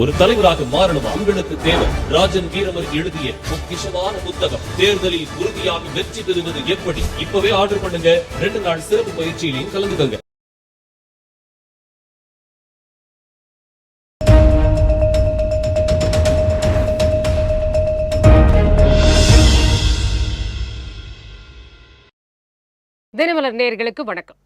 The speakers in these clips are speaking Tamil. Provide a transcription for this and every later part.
ஒரு தலைவராக மாறணும் உங்களுக்கு தேவை. ராஜன் வீரமர் எழுதிய பொக்கிஷமான புத்தகம் தேர்தலில் உறுதியாக வெற்றி பெறுவது எப்படி. இப்பவே ஆர்டர் பண்ணுங்க. 2 நாள் சிறப்பு பயிற்சியிலையும் கலந்துக்கங்க. தினமலர் நேயர்களுக்கு வணக்கம்.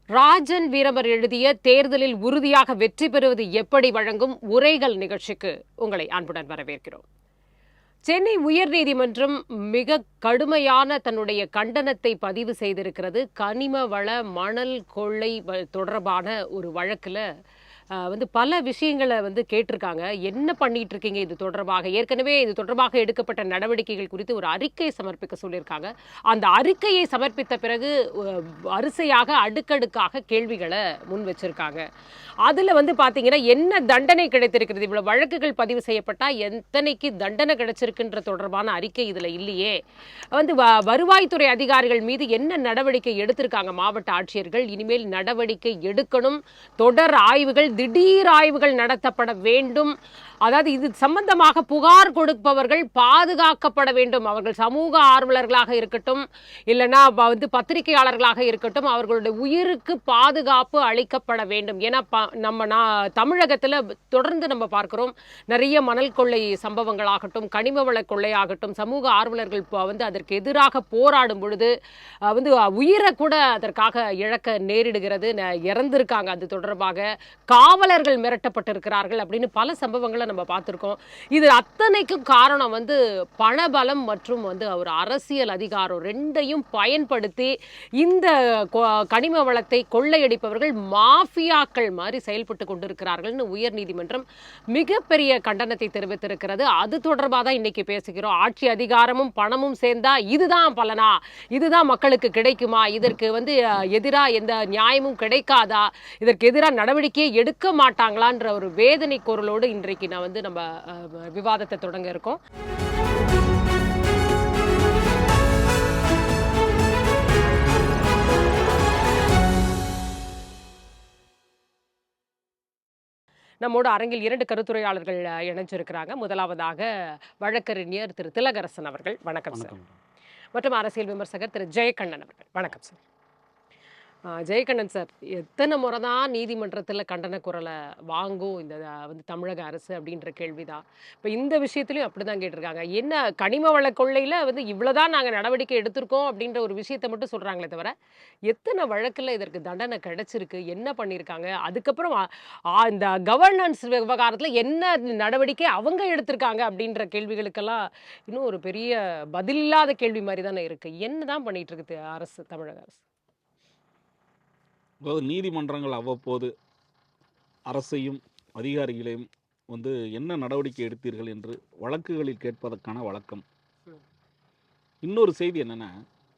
ராஜன் வீரமர் எழுதிய தேர்தலில் உறுதியாக வெற்றி பெறுவது எப்படி வழங்கும் உரைகள் நிகழ்ச்சிக்கு உங்களை அன்புடன் வரவேற்கிறோம். சென்னை உயர்நீதிமன்றம் மிக கடுமையான தன்னுடைய கண்டனத்தை பதிவு செய்திருக்கிறது. கனிம வள மணல் கொள்ளை தொடர்பான ஒரு வழக்குல பல விஷயங்களை கேட்டிருக்காங்க. என்ன பண்ணிட்டு இருக்கீங்க இது தொடர்பாக? ஏற்கனவே இது தொடர்பாக எடுக்கப்பட்ட நடவடிக்கைகள் குறித்து ஒரு அறிக்கை சமர்ப்பிக்க சொல்லியிருக்காங்க. அந்த அறிக்கையை சமர்ப்பித்த பிறகு வரிசையாக அடுக்கடுக்காக கேள்விகளை முன் வச்சிருக்காங்க. அதுல பாத்தீங்கன்னா என்ன தண்டனை கிடைத்திருக்கிறது, இவ்வளவு வழக்குகள் பதிவு செய்யப்பட்டா எத்தனைக்கு தண்டனை கிடைச்சிருக்குன்ற தொடர்பான அறிக்கை இதுல இல்லையே. வருவாய்த்துறை அதிகாரிகள் மீது என்ன நடவடிக்கை எடுத்திருக்காங்க மாவட்ட ஆட்சியர்கள்? இனிமேல் நடவடிக்கை எடுக்கணும். தொடர் ஆய்வுகள், திடீர் ஆய்வுகள் நடத்தப்பட வேண்டும். அதாவது இது சம்பந்தமாக புகார் கொடுப்பவர்கள் பாதுகாக்கப்பட வேண்டும். அவர்கள் சமூக ஆர்வலர்களாக இருக்கட்டும், இல்லைன்னா பத்திரிகையாளர்களாக இருக்கட்டும், அவர்களுடைய உயிருக்கு பாதுகாப்பு அளிக்கப்பட வேண்டும். ஏன்னா தமிழகத்தில் தொடர்ந்து நம்ம பார்க்கிறோம், நிறைய மணல் கொள்ளை சம்பவங்களாகட்டும், கனிம வள கொள்ளையாகட்டும், சமூக ஆர்வலர்கள் அதற்கு எதிராக போராடும் பொழுது உயிரை கூட அதற்காக இழக்க நேரிடுகிறது. இறந்திருக்காங்க. அது தொடர்பாக காவலர்கள் மிரட்டப்பட்டிருக்கிறார்கள் அப்படின்னு பல சம்பவங்களை நம்ம பார்த்திருக்கோம். இது அத்தனைக்கும் காரணம் பணபலம் மற்றும் ஒரு அரசியல் அதிகாரம் ரெண்டையும் பயன்படுத்தி இந்த கனிம வளத்தை கொள்ளையடிப்பவர்கள் மாஃபியாக்கள் மாதிரி செயல்பட்டு கொண்டிருக்கிறார்கள். உயர்நீதிமன்றம் மிகப்பெரிய கண்டனத்தை தெரிவித்திருக்கிறது. அது தொடர்பாக தான் இன்னைக்கு பேசுகிறோம். ஆட்சி அதிகாரமும் பணமும் சேர்ந்தா இதுதான் பலனா, இதுதான் மக்களுக்கு கிடைக்குமா, இதற்கு எதிராக எந்த நியாயமும் கிடைக்காதா, இதற்கு எதிராக நடவடிக்கையை எடுக்க மாட்டாங்களான்ற ஒரு வேதனை குரலோடு இன்றைக்கு நம்ம விவாதத்தை தொடங்க இருக்கோம். நம்மோட அரங்கில் 2 கருத்துரையாளர்கள் இணைஞ்சிருக்கிறாங்க. முதலாவதாக வழக்கறிஞர் திரு திலகரசன் அவர்கள். வணக்கம் சார். மற்றும் அரசியல் விமர்சகர் திரு ஜெயக்கண்ணன் அவர்கள். வணக்கம் சார். ஜெயக்கண்ணன் சார், எத்தனை முறை தான் நீதிமன்றத்தில் கண்டன குரலை வாங்கும் இந்த தமிழக அரசு அப்படின்ற கேள்விதான். இப்போ இந்த விஷயத்துலையும் அப்படிதான் கேட்டிருக்காங்க. என்ன கனிம வள கொள்ளையில் இவ்வளோதான் நாங்கள் நடவடிக்கை எடுத்திருக்கோம் அப்படின்ற ஒரு விஷயத்தை மட்டும் சொல்கிறாங்களே தவிர எத்தனை வழக்கில் இதற்கு தண்டனை கிடைச்சிருக்கு, என்ன பண்ணியிருக்காங்க, அதுக்கப்புறம் இந்த கவர்னன்ஸ் விவகாரத்தில் என்ன நடவடிக்கை அவங்க எடுத்திருக்காங்க அப்படின்ற கேள்விகளுக்கெல்லாம் இன்னும் ஒரு பெரிய பதிலில்லாத கேள்வி மாதிரி தானே இருக்குது. என்ன தான் பண்ணிட்டு இருக்கு அரசு, தமிழக அரசு? அதாவது நீதிமன்றங்கள் அவ்வப்போது அரசையும் அதிகாரிகளையும் என்ன நடவடிக்கை எடுத்தீர்கள் என்று வழக்குகளில் கேட்பதற்கான வழக்கம். இன்னொரு செய்தி என்னென்னா,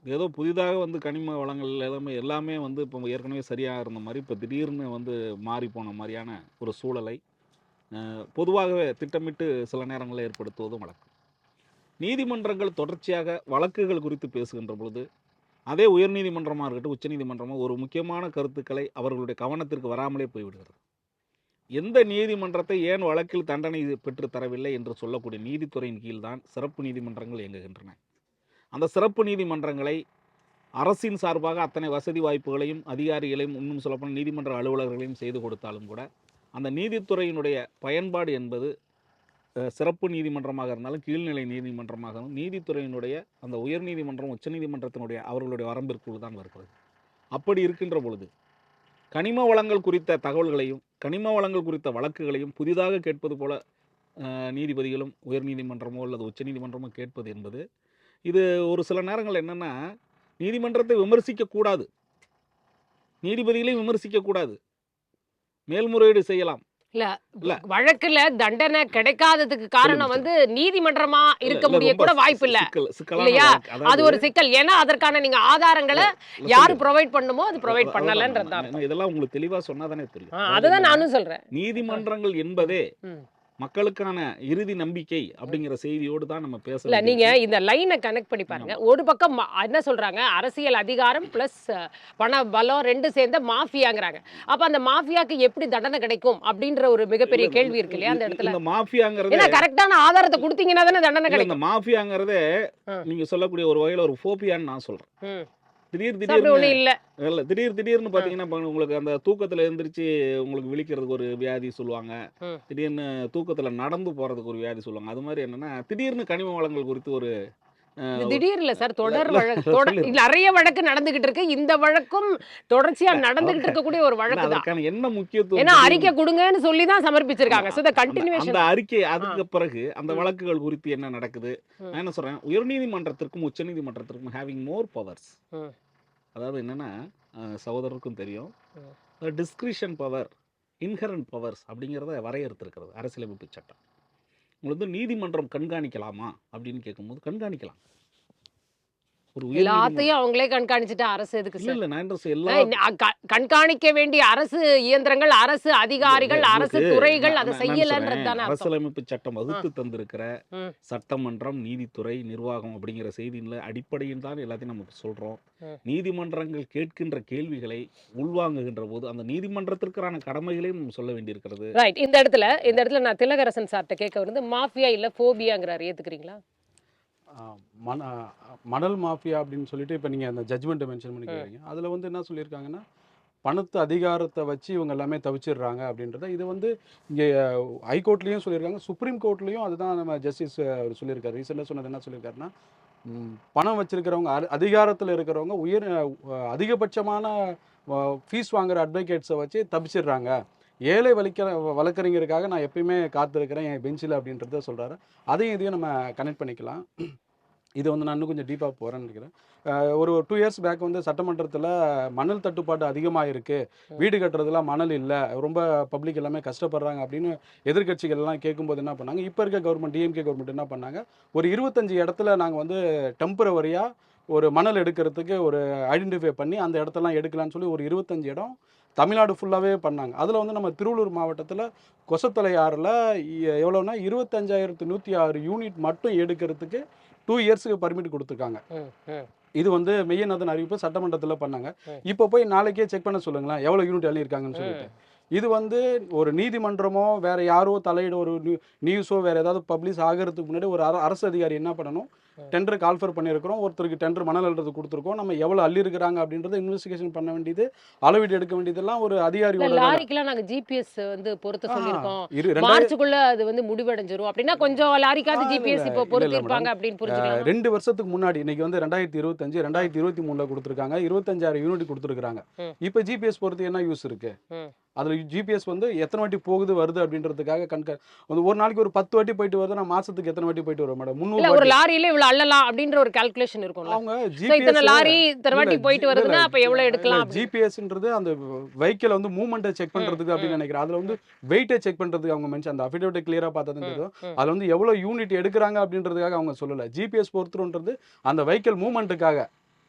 ஏதோ புதிதாக கனிம வளங்கள் எல்லாமே இப்போ ஏற்கனவே சரியாக இருந்த மாதிரி இப்போ திடீர்னு மாறி போன மாதிரியான ஒரு சூழலை பொதுவாகவே திட்டமிட்டு சில நேரங்களில் ஏற்படுத்துவதும் வழக்கம். நீதிமன்றங்கள் தொடர்ச்சியாக வழக்குகள் குறித்து பேசுகின்ற பொழுது அதே உயர்நீதிமன்றமாக இருக்கட்டும், உச்சநீதிமன்றமாக ஒரு முக்கியமான கருத்துக்களை அவர்களுடைய கவனத்திற்கு வராமலே போய்விடுகிறது. எந்த நீதிமன்றத்தை ஏன் வழக்கில் தண்டனை பெற்று தரவில்லை என்று சொல்லக்கூடிய நீதித்துறையின் கீழ்தான் சிறப்பு நீதிமன்றங்கள் இயங்குகின்றன. அந்த சிறப்பு நீதிமன்றங்களை அரசின் சார்பாக அத்தனை வசதி வாய்ப்புகளையும் அதிகாரிகளையும் இன்னும் சொல்லப்போனால் நீதிமன்ற அலுவலர்களையும் செய்து கொடுத்தாலும் கூட அந்த நீதித்துறையினுடைய பயன்பாடு என்பது சிறப்பு நீதிமன்றமாக இருந்தாலும் கீழ்நிலை நீதிமன்றமாக இருந்தாலும் நீதித்துறையினுடைய அந்த உயர்நீதிமன்றம் உச்சநீதிமன்றத்தினுடைய அவர்களுடைய வரம்பிற்குள் தான் வருகிறது. அப்படி இருக்கின்ற பொழுது கனிம வளங்கள் குறித்த தகவல்களையும் கனிம வளங்கள் குறித்த வழக்குகளையும் புதிதாக கேட்பது போல நீதிபதிகளும் உயர்நீதிமன்றமோ அல்லது உச்சநீதிமன்றமோ கேட்பது என்பது இது ஒரு சில நேரங்கள் என்னென்னா, நீதிமன்றத்தை விமர்சிக்கக்கூடாது, நீதிபதிகளையும் விமர்சிக்கக்கூடாது, மேல்முறையீடு செய்யலாம். இல்ல வழக்குல தண்டனை கிடைக்காததுக்கு காரணம் நீதிமன்றமா இருக்க முடிய கூட வாய்ப்பு இல்ல இல்லையா? அது ஒரு சிக்கல். ஏன்னா அதற்கான நீங்க ஆதாரங்களை யாரு ப்ரொவைட் பண்ணுமோ அது ப்ரொவைட் பண்ணலன்றதா. இதெல்லாம் உங்களுக்கு தெளிவா சொன்னாதானே தெரியும். அதுதான் நானும் சொல்றேன். நீதிமன்றங்கள் என்பதே மக்களுக்கான இறுதி நம்பிக்கை அப்படிங்கிற செய்தியோடு தான் நம்ம பேச இல்ல நீங்க வேண்டியிருக்கு. இந்த லைனை கனெக்ட் பண்ணி பாருங்க. ஒரு பக்கம் என்ன சொல்றாங்க, அரசியல் அதிகாரம் பிளஸ் பண பலம் ரெண்டு சேர்ந்த மாஃபியாங்கிறாங்க. அப்ப அந்த மாஃபியாக்கு எப்படி தண்டனை கிடைக்கும் அப்படின்ற ஒரு மிகப்பெரிய இல்ல, கேள்வி இருக்கு இல்லையா அந்த இடத்துல? இந்த மாஃபியாங்கிறதே ஏன்னா கரெக்டான ஆதாரத்தை கொடுத்தீங்கன்னா தானே தண்டனை இல்ல, இந்த கிடைக்கும். மாஃபியாங்கிறதே ஆ. நீங்க சொல்லக்கூடிய ஒரு வகையில ஒரு ஃபோபியான்னு நான் சொல்றேன். ம். திடீர் அப்படி திடீர்னு ஒண்ணும் இல்ல. இல்ல திடீர்னு பாத்தீங்கன்னா இப்ப உங்களுக்கு அந்த தூக்கத்துல எழுந்திருச்சு உங்களுக்கு விழிக்கிறதுக்கு ஒரு வியாதி சொல்லுவாங்க. ம். திடீர்னு தூக்கத்துல நடந்து போறதுக்கு ஒரு வியாதி சொல்லுவாங்க. அது மாதிரி என்னன்னா திடீர்னு கனிம வளங்கள் குறித்து ஒரு இது திடீர் இல்ல சார், தொடர் இல்ல, வழக்கு. சொல்லிடுறேன். நிறைய வழக்கு நடந்துகிட்டு இருக்கு. இந்த வழக்கும் தொடர்ச்சியா நடந்துகிட்டு இருக்கக்கூடிய ஒரு இல்ல, வழக்கு தான். அதற்கான என்ன முக்கியத்துவம் ஏன்னா தெரியுமா? அறிக்கை கொடுங்கன்னு சொல்லி தான் சமர்ப்பிச்சிருக்காங்க. சோ த அந்த கண்டினியூஷன். அறிக்கை அதுக்கு பிறகு அந்த ம். வழக்குகள் குறித்து என்ன நடக்குது? ம். நான் என்ன சொல்றேன், உயர்நீதிமன்றத்திற்கும் உச்சநீதிமன்றத்திற்கும் ஹேவிங் மோர் பவர்ஸ். ம். அதாவது என்னன்னா சகோதரருக்கும் தெரியும், ம். டிஸ்கிரிஷன் பவர், இன்ஹரண்ட் பவர்ஸ் அப்படிங்கிறத வரையறுத்திருக்கிறது அரசியலமைப்பு சட்டம். உங்களுக்கு வந்து நீதிமன்றம் கண்காணிக்கலாமா அப்படின்னு கேட்கும்போது கண்காணிக்கலாம். ஒரு உயர்நீதிமன்றம் எல்லாத்தையும் அவங்களே கண்காணிச்சுட்டு அரசு எதுக்கு இல்ல சார்? இல்ல நான் என்ன சொல்றேன், எல்லா கண்காணிக்க வேண்டிய அரசு இயந்திரங்கள், அரசு அதிகாரிகள், அரசு உங்களுக்கு துறைகள் அதை நான் என்ன செய்யலன்றது சொல்றேன், தானே அர்த்தம். அரசியலமைப்பு சட்டம் வகுத்து தந்திருக்கிற ம். சட்டமன்றம், நீதித்துறை, நிர்வாகம் அப்படிங்கிற செய்தியின் அடிப்படையில் தான் எல்லாத்தையும் நமக்கு சொல்றோம். ம். நீதிமன்றங்கள் கேட்கின்ற கேள்விகளை உள்வாங்குகின்ற போது அந்த நீதிமன்றத்திற்கான கடமைகளையும் நம்ம சொல்ல வேண்டியிருக்கிறது. ரைட். இந்த இடத்துல நான் திலகரசன் சார்ட்ட கேட்க வந்து மாஃபியா இல்ல ஃபோபியாங்கிறாரு, ஏத்துக்கிறீங்களா? மண மணல் மாஃபியா அப்படின்னு சொல்லிட்டு இப்போ நீங்கள் அந்த ஜட்ஜ்மெண்ட்டை மென்ஷன் பண்ணி கேட்குறீங்க. அதில் வந்து என்ன சொல்லியிருக்காங்கன்னா, பணத்து அதிகாரத்தை வச்சு இவங்க எல்லாமே தவிச்சிடுறாங்க அப்படின்றத. இது வந்து இங்கே ஹைகோர்ட்லேயும் சொல்லியிருக்காங்க, சுப்ரீம் கோர்ட்லேயும் அதுதான் நம்ம ஜஸ்டிஸ் அவர் சொல்லியிருக்காரு. ரீசெண்டாக சொன்னது என்ன சொல்லியிருக்காருன்னா, பணம் வச்சிருக்கிறவங்க, அதிகாரத்தில் இருக்கிறவங்க அதிகபட்சமான ஃபீஸ் வாங்குற அட்வொகேட்ஸை வச்சு தப்பிச்சிடுறாங்க. ஏழை வழக்கறிஞருக்காக நான் எப்பயுமே காத்திருக்கிறேன் என் பெஞ்சில் அப்படின்றத சொல்கிறாரு. அதையும் இதையும் நம்ம கனெக்ட் பண்ணிக்கலாம். இது வந்து நான் இன்னும் கொஞ்சம் டீப்பாக போகிறேன்னு நினைக்கிறேன். ஒரு 2 இயர்ஸ் பேக் வந்து சட்டமன்றத்தில் மணல் தட்டுப்பாடு அதிகமாக இருக்குது, வீடு கட்டுறதுலாம் மணல் இல்லை, ரொம்ப பப்ளிக் எல்லாமே கஷ்டப்படுறாங்க அப்படின்னு எதிர்க்கட்சிகள் எல்லாம் கேட்கும்போது என்ன பண்ணாங்க, இப்போ இருக்க கவர்மெண்ட், டிஎம்கே கவர்மெண்ட் என்ன பண்ணாங்க, ஒரு 25 இடத்துல நாங்கள் வந்து டெம்பரவரியாக ஒரு மணல் எடுக்கிறதுக்கு ஒரு ஐடென்டிஃபை பண்ணி அந்த இடத்தெல்லாம் எடுக்கலான்னு சொல்லி ஒரு 25 இடம் தமிழ்நாடு ஃபுல்லாகவே பண்ணாங்க. அதில் வந்து நம்ம திருவள்ளூர் மாவட்டத்தில் கொசத்தலை ஆறில் எவ்வளோன்னா 25,106 யூனிட் மட்டும் எடுக்கிறதுக்கு 2 இயர்ஸுக்கு பர்மிட் கொடுத்துருக்காங்க. இது வந்து மெய்யநாதன் அறிவிப்பு சட்டமன்றத்தில் பண்ணாங்க. இப்போ போய் நாளைக்கே செக் பண்ண சொல்லுங்களேன் எவ்வளோ யூனிட் அள்ளியிருக்காங்கன்னு சொல்லிட்டு. இது வந்து ஒரு நீதிமன்றமோ வேற யாரோ தலையிட ஒரு நியூஸோ வேற ஏதாவது பப்ளிஷ் ஆகிறதுக்கு முன்னாடி ஒரு அரசு அதிகாரி என்ன பண்ணணும், டெண்டருக்கு ஆல்ஃபர் பண்ணியிருக்கிறோம், ஒருத்தருக்கு டெண்டர் மணல் அள்ளுறது கொடுத்துருக்கோம், நம்ம எவ்வளோ அள்ளியிருக்கிறாங்க அப்படின்றத இன்வெஸ்டிகேஷன் பண்ண வேண்டியது, அளவீடு எடுக்க வேண்டியதெல்லாம் ஒரு அதிகாரியோட. லாரிக்கெல்லாம் நாங்க ஜிபிஎஸ் வந்து பொருத்த சொல்லியிருக்கோம், 2 மார்ச்சுக்குள்ள அது வந்து முடிவடைஞ்சிரும் அப்படின்னா கொஞ்சம் லாரிக்காவது ஜிபிஎஸ் இப்போ பொருத்திருப்பாங்க அப்படின்னு புரிஞ்சுக்கலாம். 2 வருஷத்துக்கு முன்னாடி, இன்னைக்கு வந்து 2025 2023 கொடுத்துருக்காங்க, 25,000 யூனிட் கொடுத்துருக்காங்க. இப்போ ஜிபிஎஸ் பொறுத்து என்ன யூஸ் இருக்கு? அதில் ஜிபிஎஸ் வந்து எத்தனை வாட்டி போகுது வருது அப்படின்றதுக்காக ஒரு நாளைக்கு ஒரு 10 வாட்டி போயிட்டு வருதுன்னா மாசத்துக்கு எத்தனை வாட்டி போயிட்டு வரும் மேடம்? 300 ஒரு லாரியில இவ்வளவு அள்ளலாம் அப்படின்ற ஒரு கால்குலேஷன் இருக்கும்ல. அவங்க இத்தனை லாரி இத்தனை வாட்டி போயிட்டு வருதுன்னா அப்ப எவ்வளவு எடுக்கலாம்? ஜிபிஎஸ்ன்றது அந்த வெஹிக்கிள் வந்து மூவ்மெண்ட்டை செக் பண்றதுக்கு அப்படின்னு நினைக்கிறேன். அதுல வந்து வெயிட்டை செக் பண்றதுக்கு அவங்க மென்ஷன், அந்த அஃபிடேவிட்டை கிளியரா பார்த்தா தான் தெரியும். அதுல வந்து எவ்வளவு யூனிட் எடுக்கிறாங்க அப்படின்றதுக்காக அவங்க சொல்லல. ஜிபிஎஸ் பொறுத்துன்றது அந்த வெஹிக்கிள் மூவ்மெண்ட்டுக்காக.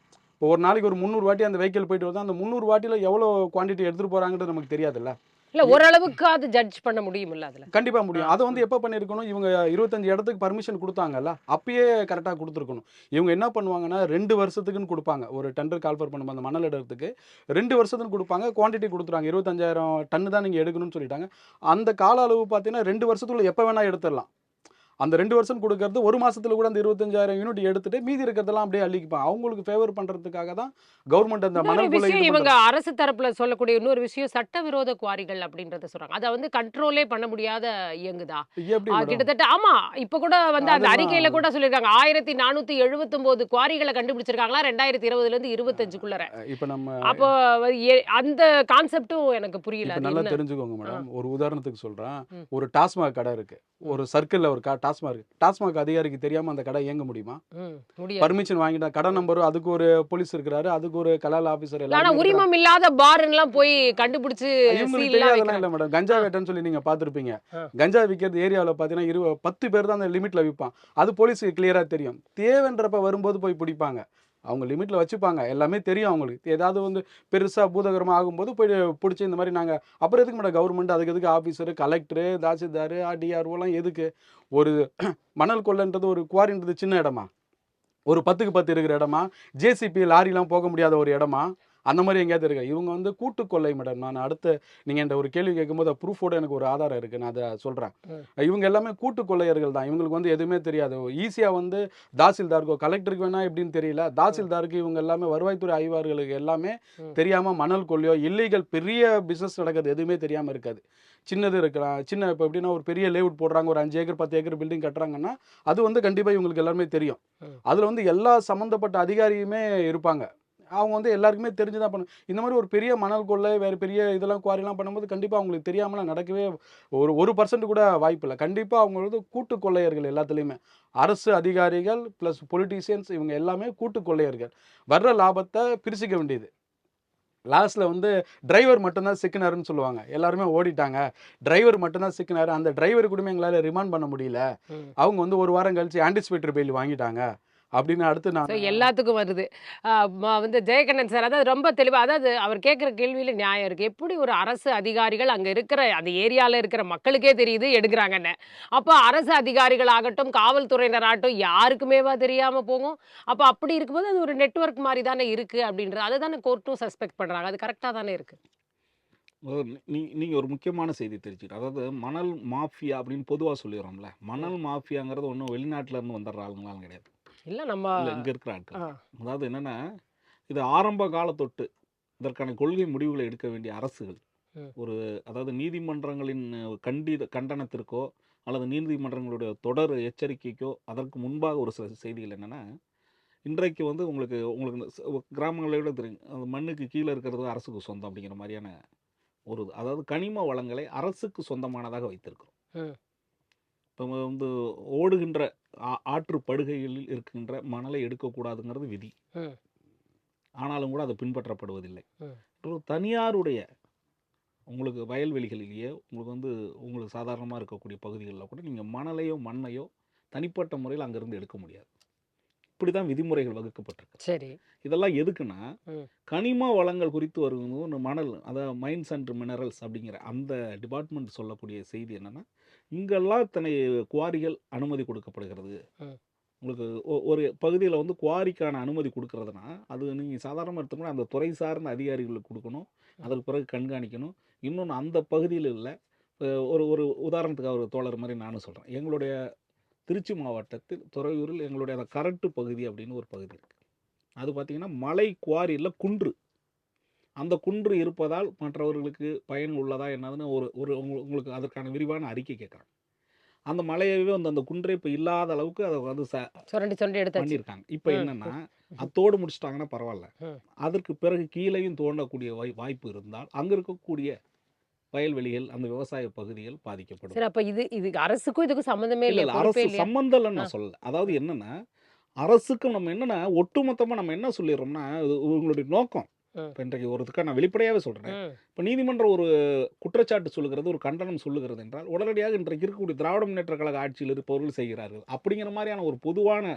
ஒரு நாளைக்கு ஒரு 300 வாட்டி அந்த வெஹிக்கிள் போயிட்டு வருது, அந்த 300 வாட்டில எவ்வளவு குவான்டிட்டி எடுத்துட்டு போறாங்கன்றது நமக்கு தெரியாதுல்ல. இல்ல ஓரளவுக்கு அது ஜட்ஜ் பண்ண முடியும்ல அதுல? கண்டிப்பா முடியும். அதை வந்து எப்போ பண்ணியிருக்கணும், இவங்க 25 இடத்துக்கு பர்மிஷன் கொடுத்தாங்கல்ல, அப்பயே கரெக்டாக கொடுத்துருக்கணும். இவங்க என்ன பண்ணுவாங்கன்னா 2 வருஷத்துக்குன்னு கொடுப்பாங்க. ஒரு டெண்டர் கால்ஃபர் பண்ணும்போது அந்த மணல் எடுக்கிறதுக்கு 2 வருஷத்துக்கு கொடுப்பாங்க, குவான்டிட்டி கொடுத்துருவாங்க. 25,000 டன்னு தான் நீங்கள் எடுக்கணும்னு சொல்லிட்டாங்க. அந்த கால அளவு பார்த்தீங்கன்னா 2 வருஷத்துக்குள்ள எப்போ வேணால் எடுத்துடலாம். அந்த 2 வருஷம் கொடுக்கறது 1 மாசத்துல கூட அந்த 25,000 யூனிட் எடுத்துட்டு மீதி இருக்கிறதெல்லாம் அப்படியே அள்ளிக்குப்பாங்க. அவங்களுக்கு ஃபேவர் பண்றதுக்காக தான் கவர்மெண்ட் அந்த மணல் கொள்ளை. இவங்க அரசு தரப்புல சொல்லக்கூடிய இன்னொரு விஷயம் சட்டவிரோத குவாரிகள் அப்படின்றத சொல்றாங்க. அதை வந்து கண்ட்ரோலே பண்ண முடியாத இயங்குதா கிட்டத்தட்ட? ஆமா, இப்ப கூட வந்து அந்த அறிக்கையில கூட சொல்லிருக்காங்க 1479 குவாரிகளை கண்டுபிடிச்சிருக்காங்களா 2020ல இருந்து 25க்குள்ள. இப்ப நம்ம அப்போ அந்த கான்செப்டும் எனக்கு புரியல. நல்லா தெரிஞ்சுக்கோங்க மேடம். ஒரு உதாரணத்துக்கு சொல்றேன். ஒரு டாஸ்மாக் கடை இருக்கு, ஒரு சர்க்கிள்ல ஒரு டாஸ்மாக் அதிகாரிக்கு தெரியாம அந்த கடை இயங்க முடியுமா? பர்மிஷன் வாங்கிட்டா கடை நம்பர், அதுக்கு ஒரு போலீஸ் இருக்கிறாரு, அதுக்கு ஒரு கலால் ஆபீசர், எல்லாம் உரிமம் இல்லாத பார் எல்லாம் போய் கண்டுபிடிச்சு இல்ல மேடம். கஞ்சா வேட்டைன்னு சொல்லி நீங்க பாத்துருப்பீங்க. கஞ்சா விற்கிறது ஏரியாவில் பாத்தீங்கன்னா 10 பேர் தான் அந்த லிமிட்ல விற்பான். அது போலீஸுக்கு கிளியரா தெரியும். தேவைன்றப்ப வரும்போது போய் பிடிப்பாங்க. அவங்க லிமிட்டில் வச்சுப்பாங்க, எல்லாமே தெரியும் அவங்களுக்கு. ஏதாவது வந்து பெருசாக பூதகரமாக ஆகும்போது போய் பிடிச்சி இந்த மாதிரி நாங்கள் அப்புறம் எதுக்கு மேடம் கவர்மெண்ட், அதுக்கு எதுக்கு ஆஃபீஸரு, கலெக்டரு, தாசில்தார், டிஆர்ஓலாம் எதுக்கு? ஒரு மணல் கொள்ளைன்றது ஒரு குவாரின்றது சின்ன இடமா? ஒரு 10க்கு 10 இருக்கிற இடமா? ஜேசிபி லாரிலாம் போக முடியாத ஒரு இடமா? அந்த மாதிரி எங்கேயாவது இருக்கா? இவங்க வந்து கூட்டு கொள்ளை மேடம். நான் அடுத்து நீங்கள் என்கிட்ட ஒரு கேள்வி கேட்கும்போது ப்ரூஃபோட எனக்கு ஒரு ஆதாரம் இருக்குது, நான் அதை சொல்கிறேன். இவங்க எல்லாமே கூட்டு கொள்ளையர்கள் தான். இவங்களுக்கு வந்து எதுவுமே தெரியாது. ஈஸியாக வந்து தாசில்தாருக்கோ கலெக்டருக்கு வேணா எப்படின்னு தெரியல, தாசில்தாருக்கு இவங்க எல்லாமே வருவாய்த்துறை ஆய்வாளர்களுக்கு எல்லாமே தெரியாமல் மணல் கொள்ளையோ இல்லீகல் பெரிய பிஸ்னஸ் நடக்கிறது எதுவுமே தெரியாமல் இருக்காது. சின்னது இருக்கலாம், சின்ன இப்போ எப்படின்னா ஒரு பெரிய லேஅவுட் போடுறாங்க, ஒரு 5 ஏக்கர் 10 ஏக்கர் பில்டிங் கட்டுறாங்கன்னா அது வந்து கண்டிப்பாக இவங்களுக்கு எல்லாருமே தெரியும். அதில் வந்து எல்லா சம்மந்தப்பட்ட அதிகாரியுமே இருப்பாங்க. அவங்க வந்து எல்லாருக்குமே தெரிஞ்சு தான் பண்ணும். இந்த மாதிரி ஒரு பெரிய மணல் கொள்ளை, வேறு பெரிய இதெல்லாம் குவாரிலாம் பண்ணும்போது கண்டிப்பாக அவங்களுக்கு தெரியாமலாம் நடக்கவே ஒரு 1% கூட வாய்ப்பு இல்லை. கண்டிப்பாக அவங்க வந்து கூட்டு கொள்ளையர்கள் எல்லாத்துலேயுமே. அரசு அதிகாரிகள் ப்ளஸ் பொலிட்டீஷியன்ஸ் இவங்க எல்லாமே கூட்டு கொள்ளையர்கள். வர்ற லாபத்தை பிரிச்சுக்க வேண்டியது. லாஸ்ட்டில் வந்து டிரைவர் மட்டும்தான் சிக்கினாருன்னு சொல்லுவாங்க. எல்லாருமே ஓடிட்டாங்க, டிரைவர் மட்டும்தான் சிக்கினாரு. அந்த டிரைவர் கூட எங்களால் ரிமாண்ட் பண்ண முடியல. அவங்க வந்து ஒரு வாரம் கழிச்சு ஆன்டிசிபேட்டரி பெயில் வாங்கிட்டாங்க அப்படின்னு அடுத்து நான் எல்லாத்துக்கும் வருது. வந்து ஜெயகண்ணன் சார் அதாவது ரொம்ப தெளிவாக, அதாவது அவர் கேட்குற கேள்வியில் நியாயம் இருக்குது. எப்படி ஒரு அரசு அதிகாரிகள் அங்கே இருக்கிற அந்த ஏரியாவில் இருக்கிற மக்களுக்கே தெரியுது எடுக்கிறாங்கன்னு, அப்போ அரசு அதிகாரிகள் ஆகட்டும் காவல்துறையினராகட்டும் யாருக்குமேவா தெரியாமல் போகும்? அப்போ அப்படி இருக்கும்போது அது ஒரு நெட்வொர்க் மாதிரி தானே இருக்குது அப்படின்றது, அதை தானே கோர்ட்டும் சஸ்பெக்ட் பண்ணுறாங்க. அது கரெக்டாக தானே இருக்குது. நீங்கள் ஒரு முக்கியமான செய்தி தெரிஞ்சுக்கிட்டு, அதாவது மணல் மாஃபியா அப்படின்னு பொதுவாக சொல்லிடுறோம்ல. மணல் மாஃபியாங்கிறது ஒன்றும் வெளிநாட்டிலேருந்து வந்துடுற ஆளுங்களாலும் கிடையாது, இல்லை நம்ம இல்லை இங்கே இருக்கிற ஆட்கள். அதாவது என்னென்னா, இது ஆரம்ப கால தொட்டு இதற்கான கொள்கை முடிவுகளை எடுக்க வேண்டிய அரசுகள் ஒரு அதாவது நீதிமன்றங்களின் கண்டனத்திற்கோ அல்லது நீதிமன்றங்களுடைய தொடர் எச்சரிக்கைக்கோ அதற்கு முன்பாக ஒரு சில செய்திகள் என்னென்னா, இன்றைக்கு வந்து உங்களுக்கு கிராமங்களை விட தெரியும், அந்த மண்ணுக்கு கீழே இருக்கிறது அரசுக்கு சொந்தம் அப்படிங்கிற மாதிரியான ஒரு அதாவது கனிம வளங்களை அரசுக்கு சொந்தமானதாக வைத்திருக்கிறோம். இப்போ வந்து ஓடுகின்ற ஆற்று படுகைகளில் இருக்கின்ற மணலை எடுக்கக்கூடாதுங்கிறது விதி. ஆனாலும் கூட அது பின்பற்றப்படுவதில்லை. ஒரு தனியாருடைய உங்களுக்கு வயல்வெளிகளிலேயே உங்களுக்கு வந்து உங்களுக்கு சாதாரணமாக இருக்கக்கூடிய பகுதிகளில் கூட நீங்கள் மணலையோ மண்ணையோ தனிப்பட்ட முறையில் அங்கேருந்து எடுக்க முடியாது. இப்படி தான் விதிமுறைகள் வகுக்கப்பட்டிருக்கு. சரி, இதெல்லாம் எதுக்குன்னா, கனிம வளங்கள் குறித்து வரும்போது மணல் அதாவது மைன்ஸ் அண்ட் மினரல்ஸ் அப்படிங்கிற அந்த டிபார்ட்மெண்ட் சொல்லக்கூடிய செய்தி என்னென்னா, இங்கெல்லாம் இத்தனை குவாரிகள் அனுமதி கொடுக்கப்படுகிறது. உங்களுக்கு ஒரு பகுதியில் வந்து குவாரிக்கான அனுமதி கொடுக்கறதுனா அது நீங்கள் சாதாரணமாக எடுத்துக்கணும், அந்த துறை சார்ந்த அதிகாரிகளுக்கு கொடுக்கணும், அதற்கு பிறகு கண்காணிக்கணும். இன்னொன்று அந்த பகுதியில் இல்லை, ஒரு ஒரு உதாரணத்துக்கு ஒரு தோழர் மாதிரி நானும் சொல்கிறேன். எங்களுடைய திருச்சி மாவட்டத்தில் துறையூரில் எங்களுடைய அந்த கரட்டு பகுதி அப்படின்னு ஒரு பகுதி இருக்குது. அது பார்த்திங்கன்னா மலை குவாரியில் குன்று, அந்த குன்று இருப்பதால் மற்றவர்களுக்கு பயன் உள்ளதா என்னதுன்னு ஒரு உங்களுக்கு அதற்கான விரிவான அறிக்கை கேட்குறாங்க. அந்த மலையவே வந்து அந்த குன்றே இப்போ இல்லாத அளவுக்கு அதை வந்து பண்ணியிருக்காங்க. இப்போ என்னென்னா, அத்தோடு முடிச்சிட்டாங்கன்னா பரவாயில்ல, அதற்கு பிறகு கீழேயும் தோண்டக்கூடிய வாய்ப்பு இருந்தால் அங்கே இருக்கக்கூடிய வயல்வெளிகள் அந்த விவசாய பகுதிகள் பாதிக்கப்படும். சரி, அப்ப இதுக்கு அரசுக்கும் இதுக்கும் சம்பந்தமே இல்லை. அரசு சம்பந்தம் இல்லைன்னு நான் சொல்லல. அதாவது என்னன்னா, அரசுக்கும் நம்ம என்னன்னா ஒட்டுமொத்தமா நம்ம என்ன சொல்லிடுறோம்னா, உங்களுடைய நோக்கம் இப்போ இன்றைக்கு ஒருத்துக்காக நான் வெளிப்படையாகவே சொல்கிறேன். இப்போ நீதிமன்றம் ஒரு குற்றச்சாட்டு சொல்லுகிறது, ஒரு கண்டனம் சொல்லுகிறது என்றால் உடனடியாக இன்றைக்கு இருக்கக்கூடிய திராவிட முன்னேற்ற கழக ஆட்சியில் இருப்பவர்கள் செய்கிறார்கள் அப்படிங்கிற மாதிரியான ஒரு பொதுவான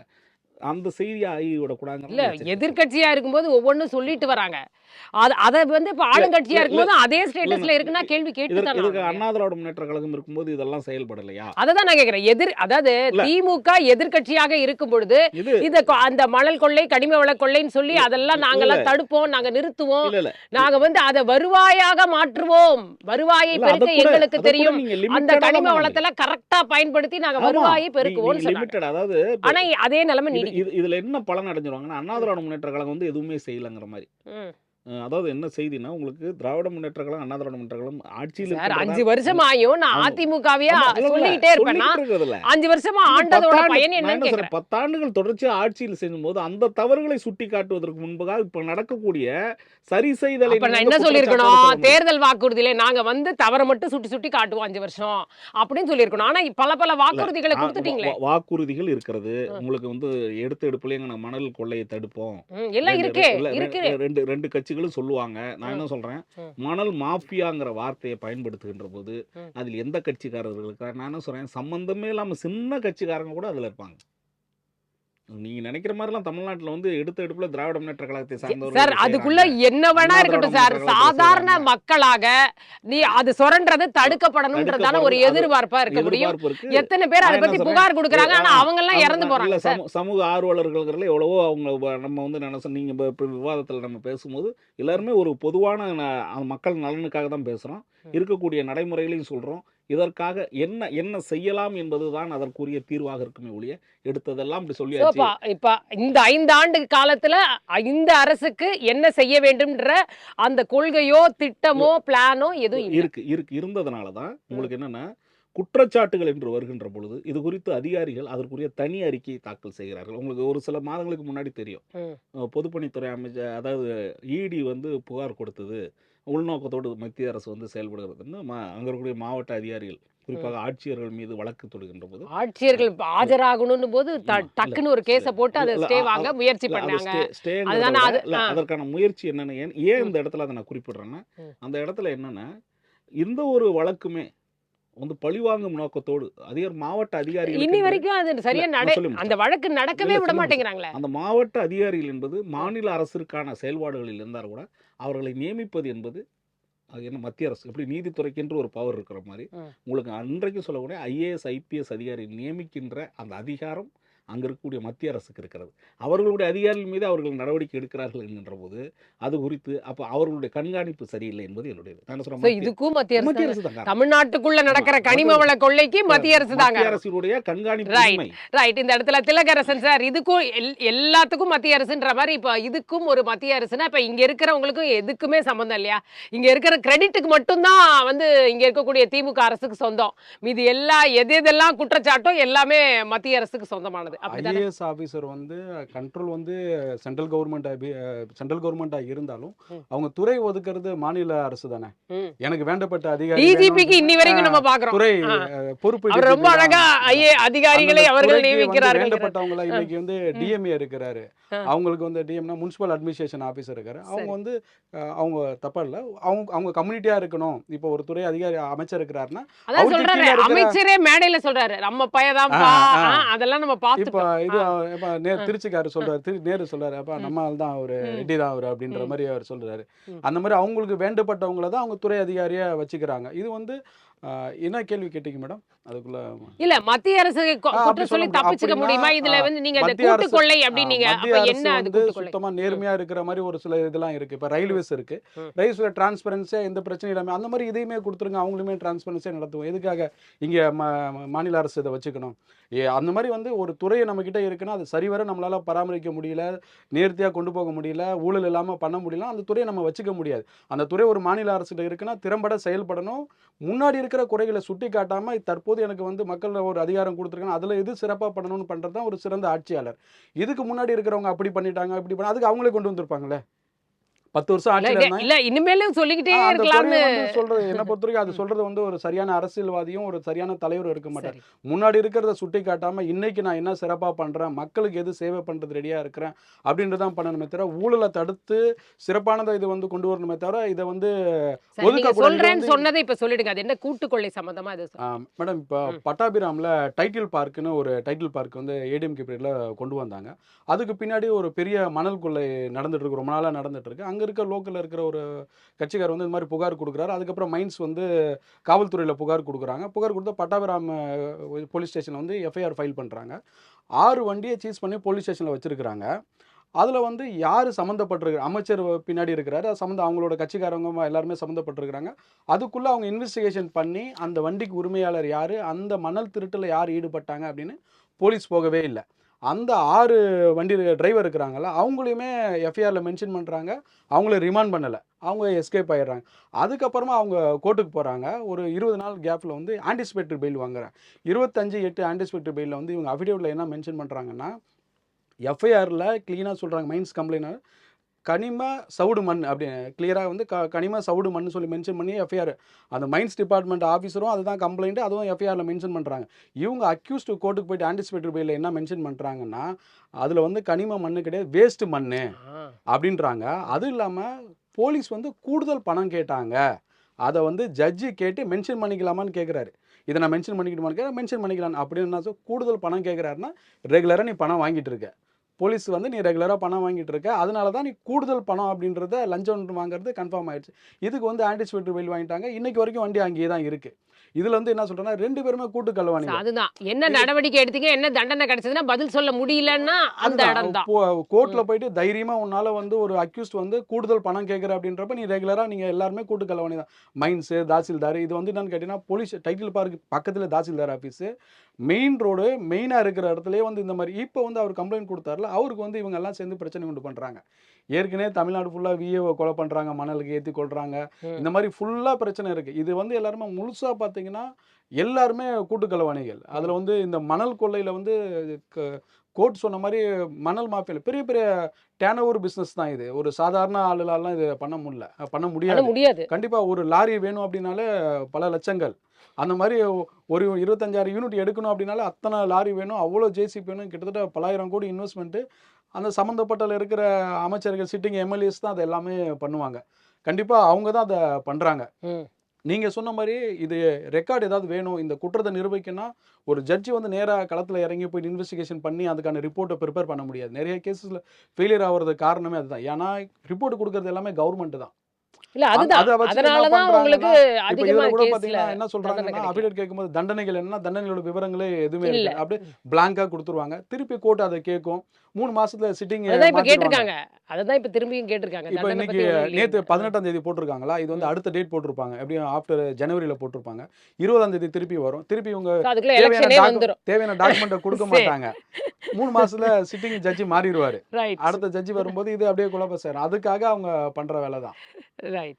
அந்த செய்தியை ஆகிவிடக்கூடாது. இல்ல, எதிர்கட்சியா இருக்கும்போது ஒவ்வொன்றும் சொல்லிட்டு வராங்க. அதை வந்து இப்ப ஆளுங்கட்சியா இருக்கும்போது அதே ஸ்டேட்டஸ்ல இருக்குன்னா கேள்வி கேட்டு அண்ணா திராவிட முன்னேற்ற கழகம் இருக்கும்போது இதெல்லாம் செயல்படலையா? அதான் நான் கேக்குறேன். அதாவது திமுக எதிர்கட்சியாக இருக்கும் பொழுது இந்த அந்த மணல் கொள்ளை கனிம வள கொள்ளைன்னு சொல்லி அதெல்லாம் நாங்கெல்லாம் தடுப்போம், நாங்க நிறுத்துவோம், நாங்க வந்து அதை வருவாயாக மாற்றுவோம், வருவாயை பெருக்க எங்களுக்கு தெரியும், அந்த கனிம வளத்தெல்லாம் கரெக்டா பயன்படுத்தி நாங்க வருவாயை பெருக்குவோம் சொன்னாங்க. அதாவது ஆனா அதே நிலைமை இதுல என்ன பலன் அடைஞ்சிருவாங்கன்னா, அண்ணா திராவிட முன்னேற்ற கழகம் வந்து எதுவுமே செய்யலங்கிற மாதிரி. அதாவது என்ன செய்தினா, உங்களுக்கு திராவிட முன்னேற்ற கழகம் அண்ணா திராவிட முன்னேற்ற கழகம் ஆட்சியில் 5 வருஷம் ஆயும் நான் அதிமுகவே சொல்லிட்டே இருப்பேன்னா 5 வருஷமா ஆண்டதோட பயன் என்னன்னு கேக்குறேன். 10 ஆண்டுகள் தொடர்ச்சியா ஆட்சியில் செய்யும்போது அந்த தவறுகளை சுட்டி காட்டுவதற்கு முன்பாக இப்ப நடக்கக்கூடிய சரி செய்தலை நான் என்ன சொல்லிருக்கணும், தேர்தல் வாக்குறுதியில நாங்க வந்து தவறை மட்டும் சுட்டி சுட்டி காட்டுவோம் 5 வருஷம் அப்படின்னு சொல்லிருக்கணும். ஆனா பல வாக்குறுதிகளை கொடுத்துட்டீங்களே. வாக்குறுதிகள் இருக்கிறது உங்களுக்கு வந்து எடுப்புலயே மணல் கொள்ளையை தடுப்போம் எல்லாம் இருக்கு. ரெண்டு கட்சி சொல்லுவாங்க. நான் என்ன சொல்றேன், மணல் மாஃபியாங்கிற வார்த்தையை பயன்படுத்துகின்ற போது அதில் எந்த கட்சிக்காரர்களுக்கு நான் என்ன சொல்றேன், சம்பந்தமே இல்லாம சின்ன கட்சிக்காரங்க கூட அதுல இருப்பாங்க. நீங்க நினைக்கிற மாதிரிலாம் தமிழ்நாட்டுல வந்து எடுத்த எடுப்புல திராவிட முன்னேற்ற கழகத்தை சார்ந்தவர்கள் சார் அதுக்குள்ள செய்றாங்க. என்ன வேணா அண்ணா இருக்கட்டும் திராவிட சார், முன்னேற்ற கழகத்தை சாதாரண செய்றாங்க. மக்களாக நீ அது சுரண்டறது தடுக்கப்படணும்ன்றதான ஒரு தடுக்கப்படணும். அது எதிர்பார்ப்பா இருக்க முடியும். எதிர்பார்ப்பு இருக்கு. எத்தனை பேர் அதை நான் என்ன பத்தி சொல்றேன், புகார் கொடுக்குறாங்க, ஆனா ஆ, அவங்க எல்லாம் இறந்து இல்ல போறாங்க சார். சமூக ஆர்வலர்கள்ல எவ்வளவோ அவங்க நம்ம வந்து நினைச்சோம். நீங்க இப்ப விவாதத்துல நம்ம பேசும்போது எல்லாருமே ஒரு பொதுவான மக்கள் நலனுக்காக தான் பேசுறோம். இருக்கக்கூடிய நடைமுறைகளையும் சொல்றோம். இதற்காக என்ன என்ன செய்யலாம் என்பதுதான் அதற்குரிய தீர்வாக இருக்குமே ஒழிய எடுத்ததெல்லாம் இப்படி சொல்லியாச்சு. இப்ப இந்த 5 ஆண்டு காலத்துல இந்த அரசுக்கு என்ன செய்ய வேண்டும்ன்ற அந்த கொள்கையோ திட்டமோ பிளானோ எதுவும் இல்ல. இருக்கு இருந்ததுனால தான் உங்களுக்கு என்னன்னா குற்றச்சாட்டுகள் என்று வருகின்ற பொழுது இது குறித்து அதிகாரிகள் அதற்குரிய தனி அறிக்கையை தாக்கல் செய்கிறார்கள். உங்களுக்கு ஒரு சில மாதங்களுக்கு முன்னாடி தெரியும். பொதுப்பணித்துறை அமைச்சர் அதாவது இடி வந்து புகார் கொடுத்தது உள்நோக்கத்தோடு மத்திய அரசு வந்து செயல்படுகிறதுன்னு அங்க இருக்கக்கூடிய மாவட்ட அதிகாரிகள் குறிப்பாக ஆட்சியர்கள் மீது வழக்கு தொடுகின்ற போது ஆட்சியர்கள் ஆஜராகணும் போது டக்குன்னு ஒரு கேஸ போட்டு அதை இல்ல, ஸ்டே வாங்க முயற்சி பண்ணாங்க. அதுதானே அது. அதற்கான முயற்சி என்னன்னு ஏன் இந்த இடத்துல அதை நான் குறிப்பிடுறேன்னா அந்த இடத்துல என்னன்னா இந்த ஒரு வழக்குமே வந்து பழிவாங்கும் நோக்கத்தோடு மாவட்ட அதிகாரிகள் இன்னி வரைக்கும் அது சரியா அந்த வழக்கு நடக்கவே விட மாட்டேங்கிறாங்களே. அந்த மாவட்ட அதிகாரிகள் என்பது மாநில அரசிற்கான செயல்பாடுகளில் இருந்தால் கூட அவர்களை நியமிப்பது என்பது அது என்ன மத்திய அரசு எப்படி நீதித்துறைக்கு என்று ஒரு பவர் இருக்கிற மாதிரி உங்களுக்கு அன்றைக்கு சொல்லக்கூடிய ஐஏஎஸ் ஐபிஎஸ் அதிகாரி நியமிக்கின்ற அந்த அதிகாரம் அங்கே இருக்கக்கூடிய மத்திய அரசுக்கு இருக்கிறது. அவர்களுடைய அதிகாரிகள் மீது அவர்கள் நடவடிக்கை எடுக்கிறார்கள் என்கின்ற போது அது குறித்து அப்போ அவர்களுடைய கண்காணிப்பு சரியில்லை என்பது என்னுடைய நான் என்ன சொல்றேன், இதுக்கும் மத்திய மத்திய அரசு அரசு தான் காரணம். தமிழ்நாட்டுக்குள்ள நடக்கிற கனிம வள கொள்ளைக்கு மத்திய அரசு தாங்க. மத்திய அரசுடைய கண்காணிப்பு உண்மை. ரைட். இந்த இடத்துல திலகரசன் சார் இதுக்கும் எல்லாத்துக்கும் மத்திய அரசுன்ற மாதிரி இப்ப இதுக்கும் ஒரு மத்திய அரசுனா இப்ப இங்க இருக்கிறவங்களுக்கும் எதுக்குமே சம்பந்தம் இல்லையா? இங்க இருக்கிற கிரெடிட்டுக்கு மட்டும்தான் வந்து இங்க இருக்கக்கூடிய திமுக அரசுக்கு சொந்தம். மீது எதெல்லாம் குற்றச்சாட்டும் எல்லாமே மத்திய அரசுக்கு சொந்தமானது. ஐஏஎஸ் ஆபீசர் வந்து கண்ட்ரோல் வந்து சென்ட்ரல் கவர்மெண்டா இருந்தாலும் அவங்க துறை ஒதுக்குறது மாநில அரசு தானே. எனக்கு வேண்டப்பட்ட அதிகாரி டிஜிபிக்கு இன்னி வரைக்கும் நம்ம பாக்குறோம் துறை பொறுப்பு அவர் ரொம்ப அழகா அதிகாரிகளை அவர்கள் நியமிக்கிறார்கள். வேண்டப்பட்டவங்கள இன்னைக்கு வந்து டிஎம்ஏ இருக்கிறாரு, அவங்களுக்கு வந்து டிஎம்னா முனிசிபல் அட்மினிஸ்ட்ரேஷன் ஆபீசர் இருக்காரு. அவங்க வந்து அவங்க தப்பா இல்ல, அவங்க கம்யூனிட்டியா இருக்கணும். இப்போ ஒரு துறை அதிகாரி அமைச்சர் இருக்கிறாருன்னா அமைச்சரே மேடையில சொல்றாரு நம்ம பையதான் அதெல்லாம் நம்ம பார்த்து இப்ப இது திருச்சிக்காரு சொல்றாரு, நேரு சொல்றாரு, அப்ப நம்ம தான் அவரு ரெட்டி தான் அவரு அப்படின்ற மாதிரி அவர் சொல்றாரு. அந்த மாதிரி அவங்களுக்கு வேண்டப்பட்டவங்கள தான் அவங்க துறை அதிகாரியா வச்சுக்கிறாங்க. இது வந்து என்ன கேள்வி கேட்டீங்க மேடம்? அதுக்குள்ள இல்ல மத்திய அரசு குற்றம் சொல்லி தப்பிச்சுக்க முடியுமா? இதுல வந்து நீங்க இந்த கூட்டு கொள்ளை அப்படினீங்க. அப்ப என்ன அது கூட்டு கொள்ளை? சுத்தமா நேர்மையா இருக்கிற மாதிரி ஒரு சில இதெல்லாம் இருக்கு. இப்ப ரயில்வேஸ் இருக்கு, ரயில்வேஸ்ல டிரான்ஸ்பரன்சியா எந்த பிரச்சனையும் இல்லாம அந்த மாதிரி இதையுமே கொடுத்துருங்க, அவங்களுமே டிரான்ஸ்பரன்சியா நடத்துவோம். எதுக்காக இங்க மாநில அரசு இதை வச்சுக்கணும்? அந்த மாதிரி வந்து ஒரு துறையை நம்ம கிட்ட இருக்குன்னா அது சரிவர நம்மளால பராமரிக்க முடியல, நேர்த்தியா கொண்டு போக முடியல, ஊழல் இல்லாம பண்ண முடியல, அந்த துறையை நம்ம வச்சுக்க முடியாது. அந்த துறை ஒரு மாநில அரசுல இருக்குன்னா திறம்பட செயல்படணும். முன்னாடி இருக்கிற குறைகளை சுட்டி காட்டாம தற்போது எனக்கு வந்து மக்கள் ஒரு அதிகாரம் கொடுத்துருக்காங்க, அதுல எது சிறப்பா பண்ணணும்னு பண்றது தான் ஒரு சிறந்த ஆட்சியாளர். இதுக்கு முன்னாடி இருக்கிறவங்க அப்படி பண்ணிட்டாங்க இப்படி பண்ண அதுக்கு அவங்களே கொண்டு வந்திருப்பாங்களே. 10 வருஷம் ஆட்சியில இல்ல இனிமேலும் சொல்லிக்கிட்டே இருக்கலாம்னு சொல்றது என்ன பொறுத்தவரைக்கும் அது சொல்றது வந்து ஒரு சரியான அரசியல்வாதியும் ஒரு சரியான தலைவரும் இருக்க மாட்டார். முன்னாடி இருக்கிறத சுட்டி காட்டாம இன்னைக்கு நான் என்ன சிறப்பா பண்றேன், மக்களுக்கு எது சேவை பண்றது ரெடியா இருக்கிறேன் அப்படின்றதான் பண்ணணுமே தவிர ஊழலை தடுத்து சிறப்பானதை இது வந்து கொண்டு வரணுமே தவிர இதை வந்து சொல்றேன்னு சொன்னதை இப்ப சொல்லிடுங்க. அது என்ன கூட்டு கொள்ளை சம்பந்தமா இது மேடம்? இப்ப பட்டாபிராம்ல டைட்டில் பார்க்னு ஒரு டைட்டில் பார்க் வந்து ஏடிஎம்கே பீரியட்ல கொண்டு வந்தாங்க. அதுக்கு பின்னாடி ஒரு பெரிய மணல் கொள்ளை நடந்துட்டு இருக்கு, ரொம்ப நாளா நடந்துட்டு இருக்கு. அங்க இருக்க லோக்கல்ல இருக்கிற ஒரு கட்சிக்காரர் வந்து இந்த மாதிரி புகார் கொடுக்குறாரு. அதுக்கப்புறம் மைன்ஸ் வந்து காவல்துறையில் புகார் கொடுக்குறாங்க. புகார் கொடுத்தா பட்டாபிராம் போலீஸ் ஸ்டேஷனில் வந்து எஃப்ஐஆர் ஃபைல் பண்ணுறாங்க. 6 வண்டியை சீஸ் பண்ணி போலீஸ் ஸ்டேஷனில் வச்சுருக்கிறாங்க. அதில் வந்து யார் சம்மந்தப்பட்டிருக்கிற அமைச்சர் பின்னாடி இருக்கிறாரு, அவங்களோட கட்சிக்காரங்க எல்லாருமே சம்மந்தப்பட்டிருக்கிறாங்க. அதுக்குள்ளே அவங்க இன்வெஸ்டிகேஷன் பண்ணி அந்த வண்டிக்கு உரிமையாளர் யார், அந்த மணல் திருட்டில் யார் ஈடுபட்டாங்க அப்படின்னு போலீஸ் போகவே இல்லை. அந்த 6 வண்டி டிரைவர் இருக்கிறாங்கல்ல அவங்களையுமே எஃப்ஐஆரில் மென்ஷன் பண்ணுறாங்க, அவங்கள ரிமாண்ட் பண்ணலை, அவங்க எஸ்கேப் ஆகிடுறாங்க. அதுக்கப்புறமா அவங்க கோர்ட்டுக்கு போகிறாங்க. ஒரு 20 நாள் கேப்பில் வந்து ஆன்டிசிபேட்டரி பெயில் வாங்குறாங்க. 25/8 ஆன்டிசிபேட்டரி பெயிலில் வந்து இவங்க அஃபிடேவிட்டில் என்ன மென்ஷன் பண்ணுறாங்கன்னா எஃப்ஐஆரில் க்ளீனாக சொல்கிறாங்க, மைன்ஸ் கம்ப்ளைண்ட் கனிம சவுடு மண் அப்படின்னு கிளியராக வந்து கனிம சவுடு மண் சொல்லி மென்ஷன் பண்ணி எஃப்ஐஆர் அந்த மைன்ஸ் டிபார்ட்மெண்ட் ஆஃபீஸரும் அதுதான் கம்ப்ளைண்ட், அதுவும் எஃப்ஐஆரில் மென்ஷன் பண்ணுறாங்க. இவங்க அக்யூஸ்டு கோர்ட்டுக்கு போயிட்டு ஆன்டிசிபேட்டரி பெயிலில் என்ன மென்ஷன் பண்ணுறாங்கன்னா அதில் வந்து கனிம மண் கிடையாது, வேஸ்ட்டு மண் அப்படின்றாங்க. அதுவும் இல்லாமல் போலீஸ் வந்து கூடுதல் பணம் கேட்டாங்க, அதை வந்து ஜட்ஜி கேட்டு மென்ஷன் பண்ணிக்கலாமான்னு கேட்குறாரு. இதை நான் மென்ஷன் பண்ணிக்கிட்டு மென்ஷன் பண்ணிக்கலாம் அப்படின்னு கூடுதல் பணம் கேட்குறாருன்னா ரெகுலராக நீ பணம் வாங்கிட்டு இருக்க, போலீஸ் வந்து நீ ரெகுலராக பணம் வாங்கிட்டு இருக்க, அதனால தான் நீ கூடுதல் பணம் அப்படின்றத லஞ்சம் வாங்குறது கன்ஃபார்ம் ஆயிடுச்சு. இதுக்கு வந்து ஆன்டிசிபேட்டரி பெயில் வாங்கிட்டாங்க. இன்னைக்கு வரைக்கும் வண்டி அங்கேயே தான் இருக்கு. இதுல வந்து என்ன சொல்றேன்னா 2 பேருமே கூட்டு கலவாணிகள். அதுதான் என்ன நடவடிக்கை எடுத்தீங்க, என்ன தண்டனை கிடைச்சதுன்னா பதில் சொல்ல முடியலன்னா அந்த இடம் தான். கோர்ட்ல போயிட்டு தைரியமா உன்னால வந்து ஒரு அக்யூஸ்ட் வந்து கூடுதல் பணம் கேட்குற அப்படின்றப்ப நீ ரெகுலரா நீங்க எல்லாருமே கூட்டு கலவாணி தான். மைன்ஸ், தாசில்தார், இது வந்து என்னன்னு கேட்டீங்கன்னா போலீஸ் டைட்டில் பார்க் பக்கத்துல தாசில்தார் ஆஃபீஸ், மெயின் ரோடு மெயினா இருக்கிற இடத்துலயே வந்து இந்த மாதிரி இப்போ வந்து அவர் கம்ப்ளைண்ட் கொடுத்தாருல, அவருக்கு வந்து இவங்க எல்லாம் சேர்ந்து பிரச்சனை உண்டு பண்றாங்க. ஏற்கனவே தமிழ்நாடு ஃபுல்லா விஏஓ கொலை பண்றாங்க, மணலுக்கு ஏற்றி கொள்றாங்க, இந்த மாதிரி ஃபுல்லா பிரச்சனை இருக்கு. இது வந்து எல்லாருமே முழுசா பார்த்தீங்கன்னா எல்லாருமே கூட்டு களவாணிகள். அதுல வந்து இந்த மணல் கொள்ளையில வந்து கோர்ட் சொன்ன மாதிரி மணல் மாஃபியா பெரிய பெரிய டேர்ன் ஓவர் பிஸ்னஸ் தான் இது. ஒரு சாதாரண ஆளுலாம் இது பண்ண முடியாது. கண்டிப்பா ஒரு லாரி வேணும் அப்படின்னாலே பல லட்சங்கள். அந்த மாதிரி ஒரு 25,000 யூனிட் எடுக்கணும் அப்படின்னாலே அத்தனை லாரி வேணும், அவ்வளோ ஜேசிபி வேணும், கிட்டத்தட்ட பலாயிரம் கோடி இன்வெஸ்ட்மெண்ட்டு. அந்த சம்மந்தப்பட்டல இருக்கிற அமைச்சர்கள், சிட்டிங் எம்எல்ஏஸ் தான் அதை எல்லாமே பண்ணுவாங்க. கண்டிப்பா அவங்க தான் அதை பண்றாங்க. நீங்க சொன்ன மாதிரி இது ரெக்கார்டு ஏதாவது வேணும், இந்த குற்றத்தை நிரூபிக்கணும்னா ஒரு ஜட்ஜி வந்து நேரா களத்துல இறங்கி போய் இன்வெஸ்டிகேஷன் பண்ணி அதுக்கான ரிப்போர்ட்டை ப்ரிப்பேர் பண்ண முடியாது. நிறைய கேசஸ்ல ஃபெயிலியர் ஆகுறதுக்கு காரணமே அதுதான். ஏன்னா ரிப்போர்ட் கொடுக்கறது எல்லாமே கவர்மெண்ட் தான். இல்ல அதுதான், அதனாலதான் உங்களுக்கு அதிகமா கூட கேஸ்ல பாத்தீங்கன்னா என்ன சொல்றாங்கன்னா அபிடேட் கேட்கும்போது தண்டனைகள் என்ன, தண்டனைகளோட விவரங்களே எதுவுமே இல்ல. இல்லை, அப்படியே பிளாங்கா கொடுத்துருவாங்க. திருப்பி கோர்ட் அதை கேட்கும். 3 மாசத்துல சிட்டிங் அதான் இப்ப கேட்டிருக்காங்க. அததான் இப்ப திரும்பியும் கேட்டிருக்காங்க. இப்போ தண்டனை இன்னைக்கு பத்தி ஒண்ணும் இல்லையே. நேற்று 18ஆம் தேதி போட்டிருக்காங்களா, இது வந்து அடுத்த டேட் போட்டிருப்பாங்க, எப்படியும் ஆஃப்டர் ஜனவரியில போட்டிருப்பாங்க. 20ஆம் தேதி திருப்பி வரும். திருப்பி இவங்க அதுக்குள்ள தேவையான எலெக்ஷனே வந்துரும். தேவையான டாக்குமெண்ட்டை கொடுக்க மாட்டாங்க. 3 மாசத்துல சிட்டிங் ஜட்ஜி மாறிடுவாரு. ரைட். அடுத்த ஜட்ஜி வரும்போது இது அப்படியே குழப்பம் சார். அதுக்காக அவங்க பண்ற வேலை தான். ரைட்.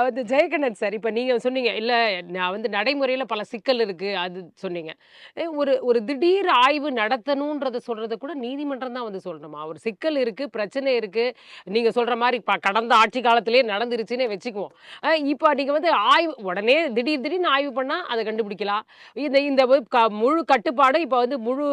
வந்து ஜெயகண்ணன் சார், இப்ப நீங்க சொன்னீங்க இல்ல நான் வந்து நடைமுறையில பல சிக்கல் இருக்கு அது சொன்னீங்க. ஒரு ஒரு திடீர் ஆய்வு நடத்தணும்ன்றத சொல்றத கூட நீதிமன்றம் தான் வந்து சொல்லணுமா? ஒரு சிக்கல் இருக்கு, பிரச்சனை இருக்கு, நீங்க சொல்ற மாதிரி கடந்த ஆட்சி காலத்திலேயே நடந்துருச்சுன்னே வச்சுக்குவோம். இப்போ நீங்க வந்து ஆய்வு உடனே திடீர்னு ஆய்வு பண்ணா அதை கண்டுபிடிக்கலாம். இந்த இந்த முழு கட்டுப்பாடு இப்போ வந்து முழு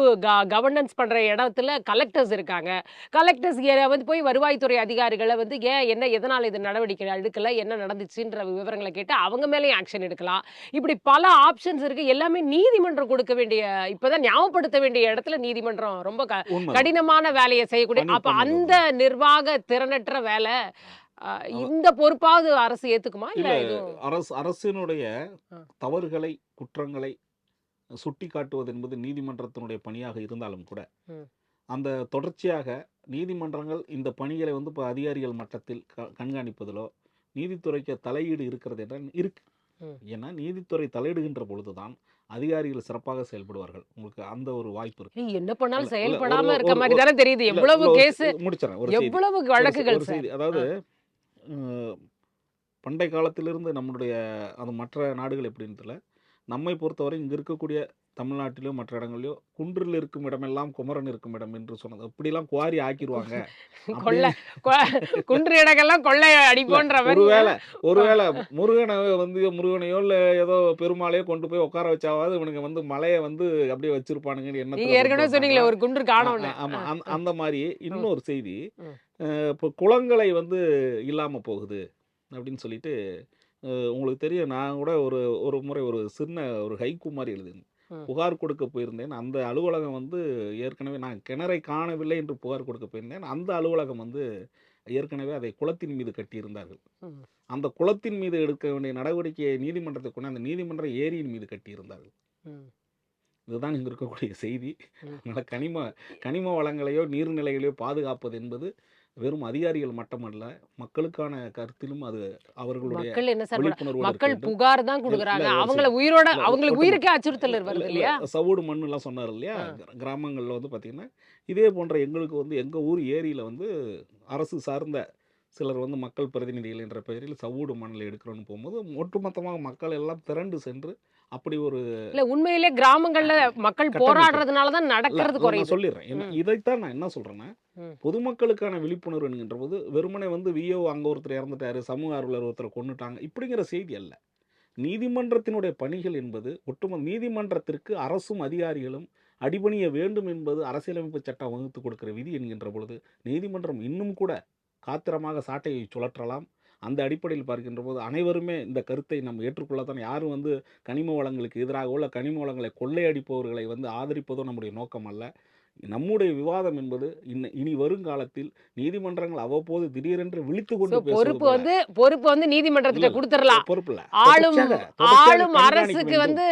கவர்னன்ஸ் பண்ற இடத்துல கலெக்டர்ஸ் இருக்காங்க. கலெக்டர்ஸ் வந்து போய் வருவாய்த்துறை அதிகாரிகளை வந்து என்ன எதனால இது நடவடிக்கை எடுக்கல, என்ன நடந்துச்சுன்ற விவரங்களை கேட்டு அவங்க மேலேயும் ஆக்ஷன் எடுக்கலாம். இப்படி பல ஆப்ஷன்ஸ் இருக்கு. எல்லாமே நீதிமன்றம் கொடுக்க வேண்டிய, இப்பதான் ஞாபகப்படுத்த வேண்டிய இடத்துல நீதிமன்றம் ரொம்ப கடினமான வேலையை செய்யக்கூடிய, அப்ப அந்த நிர்வாக திறனற்ற வேலை இந்த பொறுப்பாவது அரசு ஏத்துக்குமா? இல்ல அரசினுடைய தவறுகளை, குற்றங்களை சுட்டி காட்டுவது என்பது நீதிமன்றத்தினுடைய பணியாக இருந்தாலும் கூட அந்த தொடர்ச்சியாக நீதிமன்றங்கள் இந்த பணிகளை வந்து இப்போ அதிகாரிகள் மட்டத்தில் கண்காணிப்பதிலோ நீதித்துறைக்கு தலையீடு இருக்கிறது என்றால் இருக்கு. ஏன்னா நீதித்துறை தலையிடுகின்ற பொழுதுதான் அதிகாரிகள் சிறப்பாக செயல்படுவார்கள். உங்களுக்கு அந்த ஒரு வாய்ப்பு இருக்கு. என்ன பண்ணாலும் செயல்படாம இருக்க மாதிரி தானே தெரியுது. எவ்வளவு கேஸ், எவ்வளவு வழக்குகள். அதாவது பண்டை காலத்திலிருந்து நம்மளுடைய அது மற்ற நாடுகள் எப்படின்றதுல நம்மை பொறுத்தவரை இங்கே இருக்கக்கூடிய தமிழ்நாட்டிலோ மற்ற இடங்களிலோ குன்றில் இருக்கும் இடமெல்லாம் குமரன் இருக்கும் இடம் என்று சொன்னது அப்படிலாம் குவாரி ஆக்கிடுவாங்க. குன்று இடங்கள்லாம் கொள்ளை அடிப்போன்ற மாதிரி. ஒருவேளை முருகனையோ இல்ல ஏதோ பெருமாளையோ கொண்டு போய் உட்கார வச்சாவது இவனுங்க வந்து மலையை வந்து அப்படியே வச்சிருப்பானுங்கன்னு என்ன ஏற்கனவே சொன்னீங்களே ஒரு குன்று காணோம். ஆமா, அந்த மாதிரி இன்னொரு செய்தி, இப்போ குளங்களை வந்து இல்லாம போகுது அப்படின்னு சொல்லிட்டு உங்களுக்கு தெரியும். நான் கூட ஒரு முறை ஒரு சின்ன ஒரு ஹைக்கூ மாதிரி எழுதினேன். புகார் கொடுக்க போயிருந்தேன். அந்த அலுவலகம் வந்து ஏற்கனவே நான் கிணறை காணவில்லை என்று புகார் கொடுக்க போயிருந்தேன். அந்த அலுவலகம் வந்து ஏற்கனவே அதை குளத்தின் மீது கட்டியிருந்தார்கள். அந்த குளத்தின் மீது எடுக்க வேண்டிய நடவடிக்கையை நீதிமன்றத்தை கொண்டு அந்த நீதிமன்ற ஏரியின் மீது கட்டியிருந்தார்கள். இதுதான் இங்கே இருக்கக்கூடிய செய்தி. கனிம வளங்களையோ நீர்நிலைகளையோ பாதுகாப்பது என்பது வெறும் அதிகாரிகள் மட்டுமல்ல, மக்களுக்கான கருத்திலும் அது அவர்களுடைய விழிப்புணர்வு. மக்கள் புகார் தான் கொடுக்குறாங்க. அவங்கள உயிரோட, அவங்களுக்கு உயிருக்கு அச்சுறுத்தல் வருது இல்லையா? சவுடு மண்ணு எல்லாம் சொன்னார் இல்லையா? கிராமங்கள்ல வந்து பாத்தீங்கன்னா இதே போன்ற எங்களுக்கு வந்து எங்க ஊர் ஏரியில வந்து அரசு சார்ந்த சிலர் வந்து மக்கள் பிரதிநிதிகள் என்ற பெயரில் சவுடு மணலை எடுக்கிறோன்னு போகும்போது ஒட்டுமொத்தமாக மக்கள் எல்லாம் திரண்டு சென்று அப்படி ஒரு இல்ல உண்மையிலே கிராமங்கள்ல மக்கள் போராடுறதுனால தான் நடக்கிறது குறையுது. சொல்லிடுறேன். இதைத்தான் நான் என்ன சொல்றேன்னா, பொதுமக்களுக்கான விழிப்புணர்வு என்கின்ற போது வெறுமனே வந்து விஓ அங்க ஒருத்தர் இறந்துட்டாரு, சமூக ஆர்வலர் ஒருத்தரை கொண்டுட்டாங்க இப்படிங்கிற செய்தி அல்ல. நீதிமன்றத்தினுடைய பணிகள் என்பது ஒட்டுமொத்த நீதிமன்றத்திற்கு அரசும் அதிகாரிகளும் அடிபணிய வேண்டும் என்பது அரசியலமைப்பு சட்டம் வகுத்து கொடுக்கிற விதி என்கின்ற பொழுது நீதிமன்றம் இன்னும் கூட காத்திரமாக சாட்டையை சுழற்றலாம். அந்த அடிப்படையில் பார்க்கின்ற போது அனைவருமே இந்த கருத்தை நம்ம ஏற்றுக்கொள்ளத்தான். யாரும் வந்து கனிம வளங்களுக்கு எதிராக உள்ள கனிம வளங்களை கொள்ளையடிப்பவர்களை வந்து ஆதரிப்பதோ நம்முடைய நோக்கம் அல்ல. நம்முடைய விவாதம் என்பது இனி வருங்காலத்தில் நீதிமன்றங்கள் அவ்வப்போது திடீரென்று விழித்து So, கொண்டு பொறுப்பு வந்து நீதிமன்றத்திட்ட கொடுத்துடலாம். பொறுப்பு இல்ல. ஆளும் தொடர்ச்சியாக அரசுக்கு கண்காணிப்பு வந்து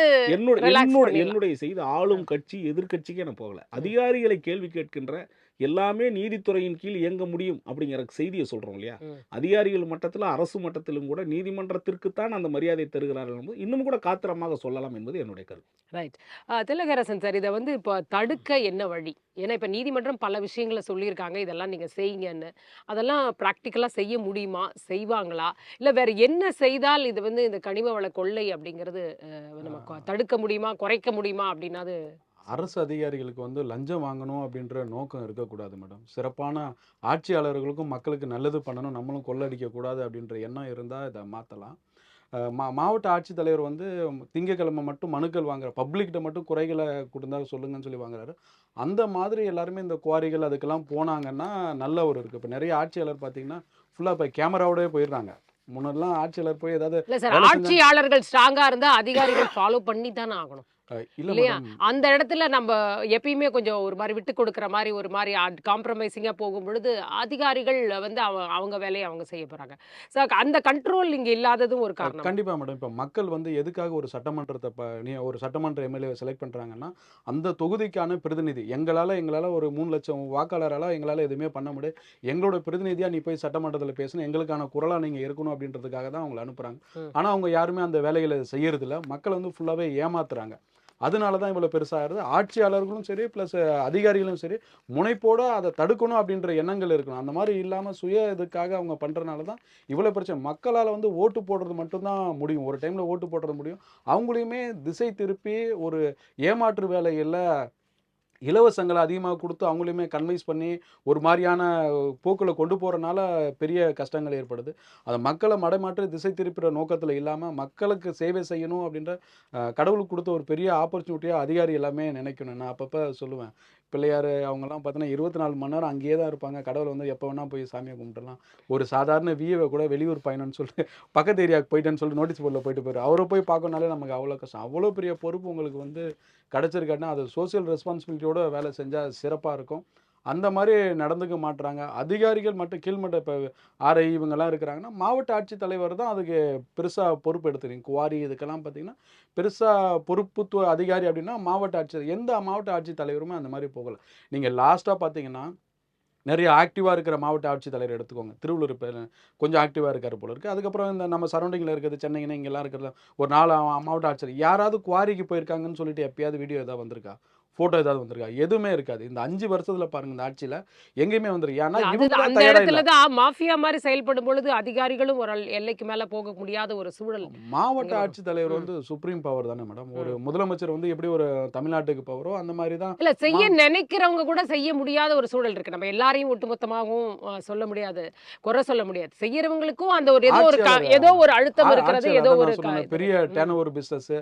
relax பண்ணிடலாம். என்னுடைய செய்தி ஆளும் கட்சி எதிர்க்கட்சிக்கு நான் போகல. அதிகாரிகளை கேள்வி கேட்கின்ற எல்லாமே நீதித்துறையின் கீழ் இயங்க முடியும் அப்படிங்கிற செய்தியை சொல்றோம் இல்லையா? அதிகாரிகள் மட்டத்தில் அரசு மட்டத்திலும் கூட நீதிமன்றத்திற்குத்தான் அந்த மரியாதை தருகிறார்கள் என்பது இன்னும் கூட காத்திரமாக சொல்லலாம் என்பது என்னுடைய கருத்து. ரைட். திலகரசன் சார், இதை வந்து இப்போ தடுக்க என்ன வழி? ஏன்னா இப்போ நீதிமன்றம் பல விஷயங்களை சொல்லியிருக்காங்க, இதெல்லாம் நீங்கள் செய்யுங்கன்னு. அதெல்லாம் ப்ராக்டிக்கலாக செய்ய முடியுமா? செய்வாங்களா? இல்லை வேற என்ன செய்தால் இது வந்து இந்த கனிம வள கொள்ளை அப்படிங்கிறது நம்ம தடுக்க முடியுமா, குறைக்க முடியுமா அப்படின்னாது? அரசு அதிகாரிகளுக்கு வந்து லஞ்சம் வாங்கணும் அப்படின்ற நோக்கம் இருக்கக்கூடாது மேடம். சிறப்பான ஆட்சியாளர்களுக்கும் மக்களுக்கு நல்லது பண்ணணும், நம்மளும் கொள்ளடிக்கக்கூடாது அப்படின்ற எண்ணம் இருந்தால் இதை மாற்றலாம். மாவட்ட ஆட்சித்தலைவர் வந்து திங்கக்கிழமை மட்டும் மனுக்கள் வாங்குற பப்ளிக்கிட்ட மட்டும் குறைகளை கொடுத்தா சொல்லுங்கன்னு சொல்லி வாங்குறாரு. அந்த மாதிரி எல்லாருமே இந்த குவாரிகள் அதுக்கெல்லாம் போனாங்கன்னா நல்ல ஒரு இருக்குது. இப்போ நிறைய ஆட்சியாளர் பார்த்தீங்கன்னா ஃபுல்லாக இப்போ கேமராவோடய போயிடுறாங்க. முன்னெல்லாம் ஆட்சியாளர் போய் ஏதாவது இல்லை சார், ஆட்சியாளர்கள் ஸ்ட்ராங்காக இருந்தால் அதிகாரிகள் ஃபாலோ பண்ணி தானே ஆகணும் இல்லையா? அந்த இடத்துல நம்ம எப்பயுமே கொஞ்சம் ஒரு மாதிரி விட்டு கொடுக்குற மாதிரி ஒரு மாதிரி காம்ப்ரமைசிங்காக போகும் பொழுது அதிகாரிகள் வந்து அவங்க வேலையை அவங்க செய்ய போகிறாங்க. ஸோ அந்த கண்ட்ரோல் இங்கே இல்லாததும் ஒரு காரணம். கண்டிப்பாக மேடம். இப்போ மக்கள் வந்து எதுக்காக ஒரு சட்டமன்றத்தை ஒரு சட்டமன்ற எம்எல்ஏ செலக்ட் பண்ணுறாங்கன்னா, அந்த தொகுதிக்கான பிரதிநிதி எங்களால் ஒரு 3 லட்சம் வாக்காளரால் எங்களால் எதுவுமே பண்ண முடியாது, எங்களோட பிரதிநிதியாக நீ போய் சட்டமன்றத்தில் பேசணும், எங்களுக்கான குரலாக நீங்கள் இருக்கணும் அப்படின்றதுக்காக தான் அவங்களை அனுப்புகிறாங்க. ஆனால் அவங்க யாருமே அந்த வேலைகளை செய்யறதில்ல. மக்கள் வந்து ஃபுல்லாகவே ஏமாத்துறாங்க. அதனால தான் இவ்வளோ பெருசாகிறது. ஆட்சியாளர்களும் சரி ப்ளஸ் அதிகாரிகளும் சரி முனைப்போடு அதை தடுக்கணும் அப்படின்ற எண்ணங்கள் இருக்கணும். அந்த மாதிரி இல்லாமல் சுய இதுக்காக அவங்க பண்ணுறதுனால தான் இவ்வளோ பிரச்சனை. மக்களால் வந்து ஓட்டு போடுறது மட்டும்தான் முடியும், ஒரு டைமில் ஓட்டு போடுறது முடியும். அவங்களையுமே திசை திருப்பி ஒரு ஏமாற்று வேலையில் இலவசங்களை அதிகமாக கொடுத்து அவங்களையுமே கன்வைன்ஸ் பண்ணி ஒரு மாதிரியான போக்கில் கொண்டு போகிறனால பெரிய கஷ்டங்கள் ஏற்படுது. அதை மக்களை மடைமாற்றி திசை திருப்புகிற நோக்கத்தில் இல்லாமல் மக்களுக்கு சேவை செய்யணும் அப்படின்ற கடவுளுக்கு கொடுத்த ஒரு பெரிய ஆப்பர்ச்சுனிட்டியாக அதிகாரி எல்லாமே நினைக்கணும். நான் அப்பப்போ சொல்லுவேன், பிள்ளையார் அவங்கெல்லாம் பார்த்தீங்கன்னா 24 மணி நேரம் அங்கேயே தான் இருப்பாங்க. கடவுளை வந்து எப்போ வேணால் போய் சாமியை கும்பிட்டுலாம். ஒரு சாதாரண விஏவை கூட வெளியூர் பயணம்னு சொல்லிட்டு பக்கத்து ஏரியாவுக்கு போயிட்டேன்னு சொல்லிட்டு நோட்டீஸ் போர்டில் போயிட்டு போயிரு, அவரை போய் பார்க்கணுனாலே நமக்கு அவ்வளோ கஷ்டம். அவ்வளோ பெரிய பொறுப்பு உங்களுக்கு வந்து கிடச்சிருக்காட்டினா அது சோசியல் ரெஸ்பான்சிபிலிட்டியோட வேலை செஞ்சால் சிறப்பாக இருக்கும். அந்த மாதிரி நடந்துக்க மாட்டுறாங்க அதிகாரிகள். மட்டும் கீழ்மட்ட இப்போ ஆர்ஐ இவங்கெல்லாம் இருக்கிறாங்கன்னா மாவட்ட ஆட்சித்தலைவர் தான் அதுக்கு பெருசாக பொறுப்பு எடுத்துக்கிறீங்க. குவாரி இதுக்கெல்லாம் பார்த்தீங்கன்னா பெருசாக பொறுப்புத்துவ அதிகாரி அப்படின்னா மாவட்ட ஆட்சியர். எந்த மாவட்ட ஆட்சித்தலைவருமே அந்த மாதிரி போகலை. நீங்கள் லாஸ்ட்டாக பார்த்தீங்கன்னா நிறைய ஆக்டிவாக இருக்கிற மாவட்ட ஆட்சித்தலைவர் எடுத்துக்கோங்க. திருவள்ளூர் கொஞ்சம் ஆக்டிவாக இருக்கார் போல இருக்குது. அதுக்கப்புறம் இந்த நம்ம சரௌண்டிங்கில் இருக்கிறது சென்னைன்னு இங்கெல்லாம் இருக்கிறது ஒரு 4 மாவட்ட ஆட்சியர் யாராவது குவாரிக்கு போயிருக்காங்கன்னு சொல்லிட்டு எப்பயாவது வீடியோ ஏதாவது வந்திருக்கா, ஃபோட்டோ ஏதாவது வந்திருக்கா? எதுவுமே இருக்காது. இந்த 5 வருஷத்துல பாருங்க இந்த ஆட்சியில் எங்கேயுமே வந்திருக்கு. ஏன்னா அந்த இடத்துல தான் மாஃபியா மாதிரி செயல்படும் பொழுது அதிகாரிகளும் ஒரு எல்லைக்கு மேல போக முடியாத ஒரு சூழல். மாவட்ட ஆட்சித்தலைவர் வந்து சுப்ரீம் பவர் தானே மேடம். ஒரு முதலமைச்சர் வந்து எப்படி ஒரு தமிழ்நாட்டுக்கு பவரோ அந்த மாதிரி தான். இல்ல செய்ய நினைக்கிறவங்க கூட செய்ய முடியாத ஒரு சூழல் இருக்கு. நம்ம எல்லாரையும் ஒட்டுமொத்தமாகவும் சொல்ல முடியாது, குறை சொல்ல முடியாது. செய்யறவங்களுக்கும் அந்த ஒரு ஏதோ ஒரு அழுத்தம் இருக்கிறது. ஏதோ ஒரு பெரிய டர்ன் ஓவர் பிசினஸ்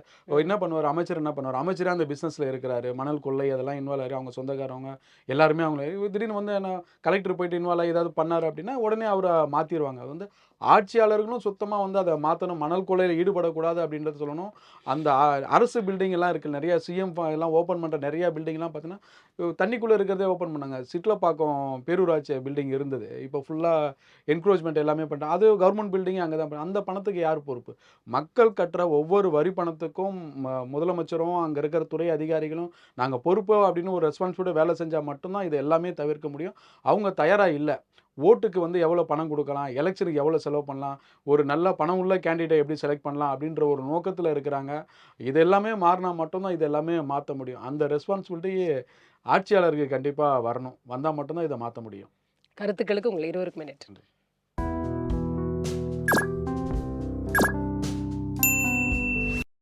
என்ன பண்ணுவார் அமைச்சர், என்ன பண்ணுவார் அமைச்சரே அந்த பிசினஸ்ல இருக்கிறாரு. மணல் கொள்ளை அதெல்லாம் இன்வால்வ் ஆகி அவங்க சொந்தக்காரவங்க எல்லாருமே அவங்க திடீர்னு வந்து என்ன கலெக்டர் போயிட்டு இன்வால்வ் ஆகி ஏதாவது பண்ணார் அப்படின்னா உடனே அவரை மாற்றிடுவாங்க. அது வந்து ஆட்சியாளர்களும் சுத்தமாக வந்து அதை மாற்றணும், மணல் கொள்ளையில் ஈடுபடக்கூடாது அப்படின்றத சொல்லணும். அந்த அரசு பில்டிங் எல்லாம் இருக்குது, நிறைய சிஎம் எல்லாம் ஓப்பன் பண்ணுற நிறைய பில்டிங்லாம் பார்த்தீங்கன்னா தண்ணிக்குள்ளே இருக்கிறதே ஓப்பன் பண்ணாங்க. சிட்லப்பாக்கம் பேரூராட்சி பில்டிங் இருந்தது, இப்போ ஃபுல்லாக என்க்ரோச்மெண்ட் எல்லாமே பண்ணிட்டாங்க. அது கவர்மெண்ட் பில்டிங் அங்கே தான். அந்த பணத்துக்கு யார் பொறுப்பு? மக்கள் கட்டுற ஒவ்வொரு வரி பணத்துக்கும் முதலமைச்சரும் அங்கே இருக்கிற துறை அதிகாரிகளும் நாங்கள் பொறுப்பு அப்படின்னு ஒரு ரெஸ்பான்சிபிலிட்டி வேலை செஞ்சால் மட்டும்தான் இது எல்லாமே தவிர்க்க முடியும். அவங்க தயாராக இல்லை. ஓட்டுக்கு வந்து எவ்வளோ பணம் கொடுக்கலாம், எலெக்ஷனுக்கு எவ்வளோ செலவு பண்ணலாம், ஒரு நல்ல பணம் உள்ள கேண்டிடேட் எப்படி செலக்ட் பண்ணலாம் அப்படின்ற ஒரு நோக்கத்தில் இருக்கிறாங்க. இது எல்லாமே மாறினா மட்டும்தான் இது எல்லாமே மாற்ற முடியும். அந்த ரெஸ்பான்சிபிலிட்டி ஆட்சியாளருக்கு கண்டிப்பாக வரணும். வந்தால் மட்டும்தான் இதை மாற்ற முடியும். கருத்துக்களுக்கு உங்களை இருவருக்குமே நன்றி.